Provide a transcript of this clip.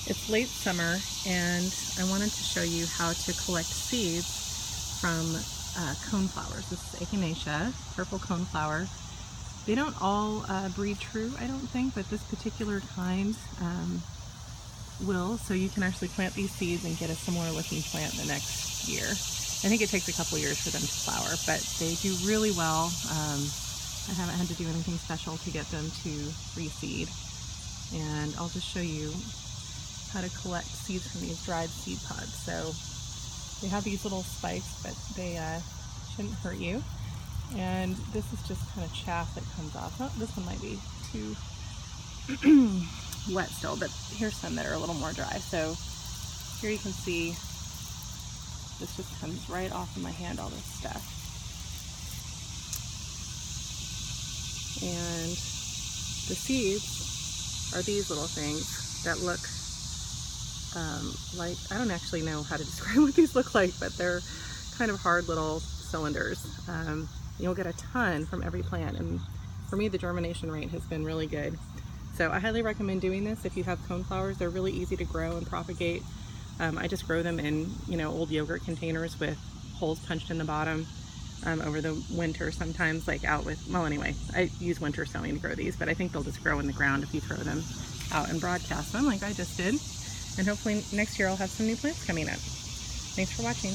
It's late summer and I wanted to show you how to collect seeds from coneflowers. This is Echinacea, purple coneflower. They don't all breed true, I don't think, but this particular kind will. So you can actually plant these seeds and get a similar looking plant the next year. I think it takes a couple years for them to flower, but they do really well. I haven't had to do anything special to get them to reseed. And I'll just show you how to collect seeds from these dried seed pods. So they have these little spikes, but they shouldn't hurt you. And this is just kind of chaff that comes off. Oh, this one might be too wet still, but here's some that are a little more dry. So here you can see this just comes right off of my hand, all this stuff. And the seeds are these little things that look like, I don't actually know how to describe what these look like, but they're kind of hard little cylinders. You'll get a ton from every plant, and for me the germination rate has been really good. So I highly recommend doing this if you have coneflowers. They're really easy to grow and propagate. I just grow them in old yogurt containers with holes punched in the bottom over the winter, sometimes like out with, well anyway, I use winter sowing to grow these, but I think they'll just grow in the ground if you throw them out and broadcast them like I just did. And hopefully next year I'll have some new plants coming up. Thanks for watching.